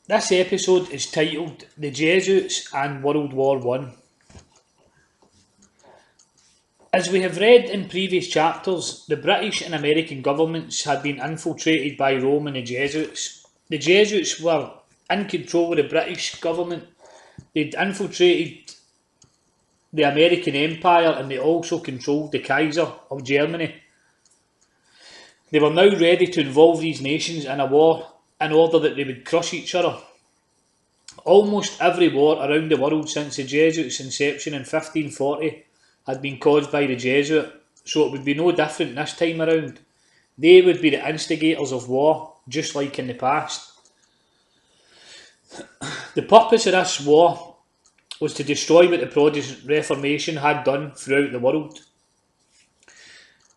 This episode is titled The Jesuits and World War One. As we have read in previous chapters, the British and American governments had been infiltrated by Rome and the Jesuits. The Jesuits were in control of the British government, they'd infiltrated the American Empire, and they also controlled the Kaiser of Germany. They were now ready to involve these nations in a war in order that they would crush each other. Almost every war around the world since the Jesuits' inception in 1540 had been caused by the Jesuit, so it would be no different this time around. They would be the instigators of war, just like in the past. The purpose of this war was to destroy what the Protestant Reformation had done throughout the world.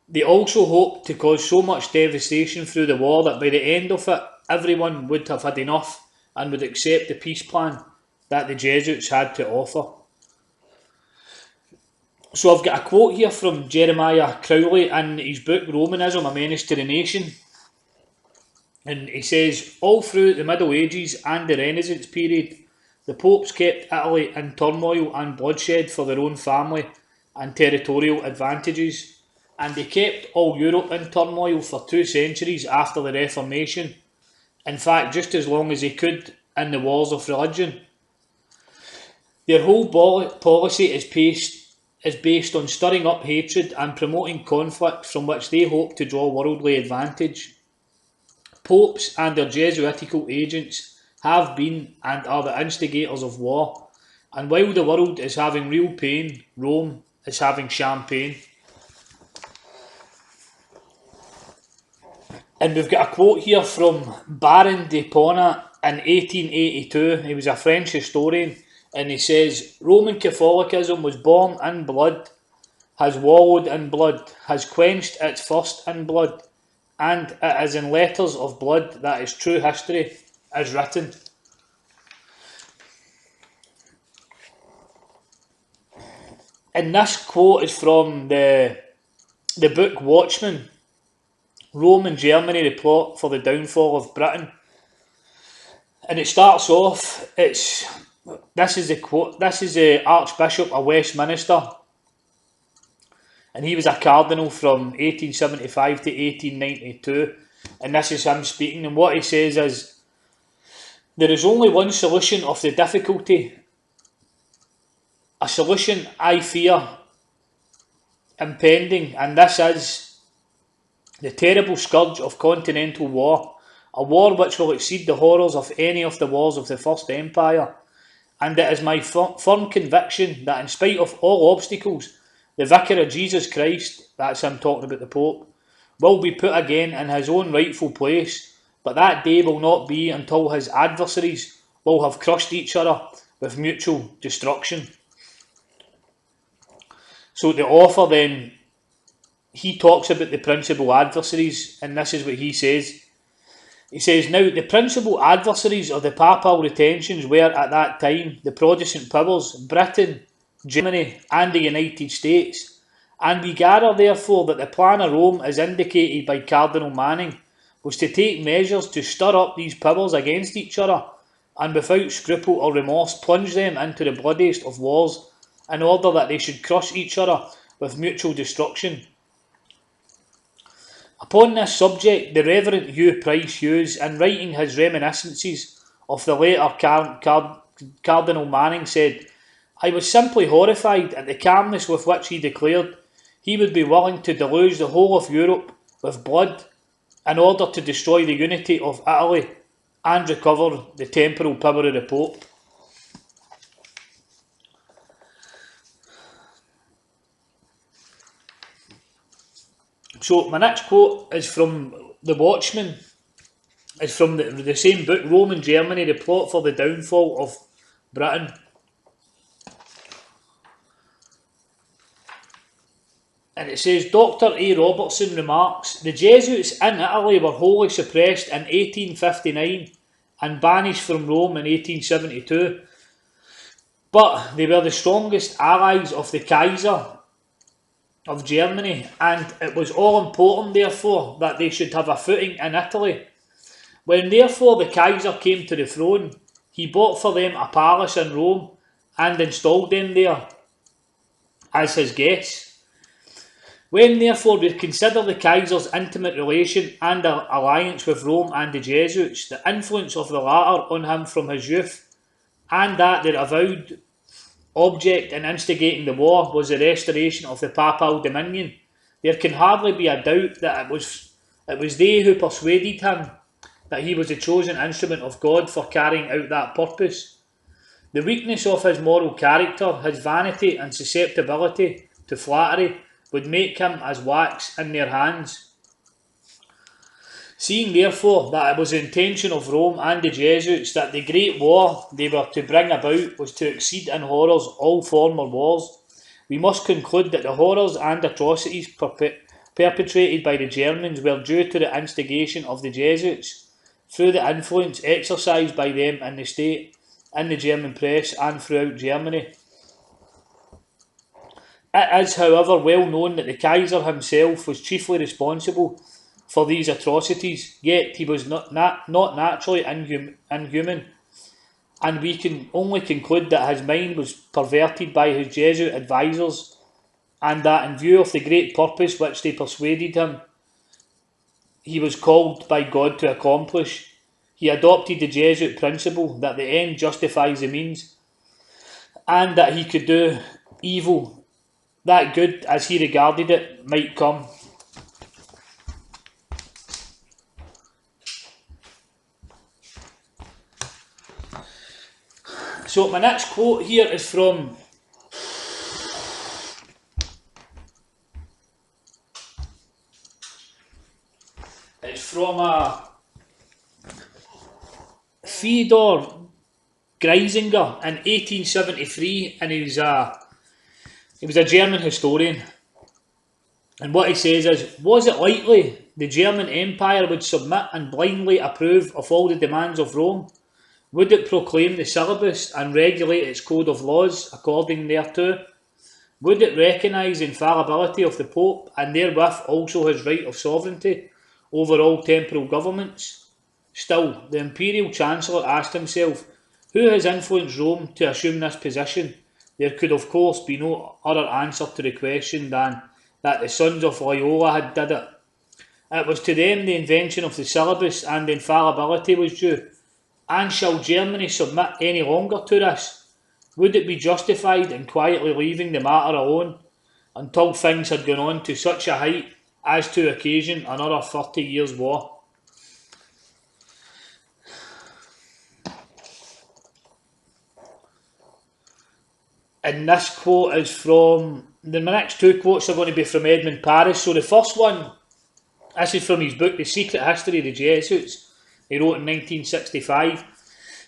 They also hoped to cause so much devastation through the war that by the end of it, everyone would have had enough and would accept the peace plan that the Jesuits had to offer. So I've got a quote here from Jeremiah Crowley in his book Romanism, A Menace to the Nation. And he says, all through the Middle Ages and the Renaissance period, the popes kept Italy in turmoil and bloodshed for their own family and territorial advantages, and they kept all Europe in turmoil for 2 centuries after the Reformation. In fact, just as long as they could in the wars of religion. Their whole policy is based on stirring up hatred and promoting conflict from which they hope to draw worldly advantage. Popes and their Jesuitical agents have been and are the instigators of war, and while the world is having real pain, Rome is having champagne. And we've got a quote here from Baron de Pona in 1882. He was a French historian, and he says, Roman Catholicism was born in blood, has wallowed in blood, has quenched its thirst in blood, and it is in letters of blood that its true history is written. And this quote is from the book Watchmen, Rome and Germany, the plot for the downfall of Britain. And it starts off, this is the Archbishop of Westminster, and he was a cardinal from 1875 to 1892, and this is him speaking, and what he says is, there is only one solution of the difficulty, a solution I fear impending, and this is the terrible scourge of continental war, a war which will exceed the horrors of any of the wars of the First Empire. And it is my firm conviction that in spite of all obstacles, the Vicar of Jesus Christ, that's him talking about the Pope, will be put again in his own rightful place, but that day will not be until his adversaries will have crushed each other with mutual destruction. So the author then, he talks about the principal adversaries, and this is what he says. He says, now the principal adversaries of the papal retentions were at that time the Protestant powers, Britain, Germany and the United States, and we gather therefore that the plan of Rome as indicated by Cardinal Manning was to take measures to stir up these powers against each other and without scruple or remorse plunge them into the bloodiest of wars in order that they should crush each other with mutual destruction. Upon this subject, the Reverend Hugh Price Hughes, in writing his reminiscences of the later Cardinal Manning, said, I was simply horrified at the calmness with which he declared he would be willing to deluge the whole of Europe with blood in order to destroy the unity of Italy and recover the temporal power of the Pope. So my next quote is from The Watchmen. It's from the same book, Rome and Germany, the plot for the downfall of Britain. And it says, Dr. A. Robertson remarks, the Jesuits in Italy were wholly suppressed in 1859 and banished from Rome in 1872. But they were the strongest allies of the Kaiser of Germany, and it was all important therefore that they should have a footing in Italy. When therefore the Kaiser came to the throne, he bought for them a palace in Rome and installed them there as his guests. When therefore we consider the Kaiser's intimate relation and alliance with Rome and the Jesuits, the influence of the latter on him from his youth, and that their avowed object in instigating the war was the restoration of the papal dominion, there can hardly be a doubt that it was they who persuaded him that he was the chosen instrument of God for carrying out that purpose. The weakness of his moral character, his vanity and susceptibility to flattery would make him as wax in their hands. Seeing therefore that it was the intention of Rome and the Jesuits that the great war they were to bring about was to exceed in horrors all former wars, we must conclude that the horrors and atrocities perpetrated by the Germans were due to the instigation of the Jesuits, through the influence exercised by them in the state, in the German press and throughout Germany. It is, however, well known that the Kaiser himself was chiefly responsible for these atrocities, yet he was not naturally inhuman, and we can only conclude that his mind was perverted by his Jesuit advisers, and that in view of the great purpose which they persuaded him he was called by God to accomplish, he adopted the Jesuit principle that the end justifies the means, and that he could do evil, that good, as he regarded it, might come. So my next quote here is from Theodor Greisinger in 1873, and he was a German historian. And what he says is, was it likely the German Empire would submit and blindly approve of all the demands of Rome? Would it proclaim the syllabus and regulate its code of laws according thereto? Would it recognise the infallibility of the Pope, and therewith also his right of sovereignty over all temporal governments? Still, the Imperial Chancellor asked himself, who has influenced Rome to assume this position? There could of course be no other answer to the question than that the sons of Loyola had did it. It was to them the invention of the syllabus and the infallibility was due. And shall Germany submit any longer to this? Would it be justified in quietly leaving the matter alone until things had gone on to such a height as to occasion another 30 years' war? And this quote is from, my next two quotes are going to be from Edmund Paris. So the first one, this is from his book, The Secret History of the Jesuits. He wrote in 1965.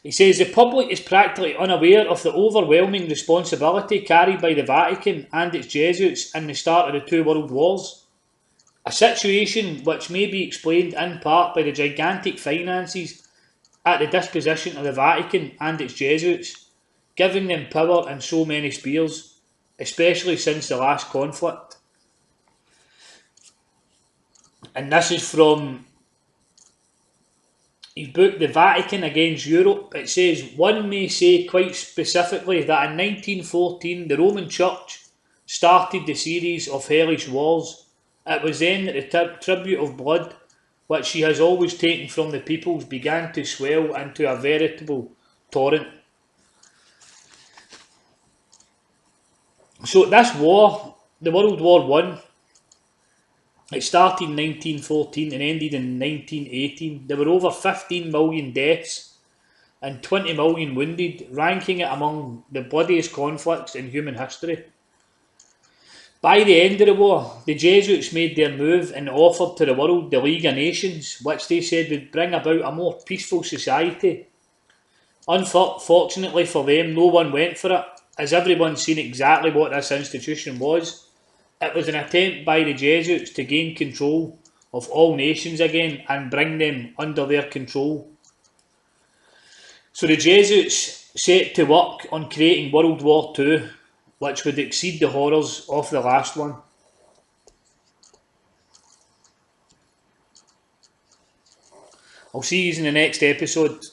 He says, the public is practically unaware of the overwhelming responsibility carried by the Vatican and its Jesuits in the start of the two world wars. A situation which may be explained in part by the gigantic finances at the disposition of the Vatican and its Jesuits, giving them power in so many spheres, especially since the last conflict. And this is from his book, The Vatican Against Europe. It says, one may say quite specifically that in 1914 the Roman Church started the series of hellish wars. It was then that the tribute of blood, which she has always taken from the peoples, began to swell into a veritable torrent. So this war, the World War One, it started in 1914 and ended in 1918. There were over 15 million deaths and 20 million wounded, ranking it among the bloodiest conflicts in human history. By the end of the war, the Jesuits made their move and offered to the world the League of Nations, which they said would bring about a more peaceful society. Unfortunately for them, no one went for it, as everyone's seen exactly what this institution was. It was an attempt by the Jesuits to gain control of all nations again and bring them under their control. So the Jesuits set to work on creating World War II, which would exceed the horrors of the last one. I'll see you in the next episode.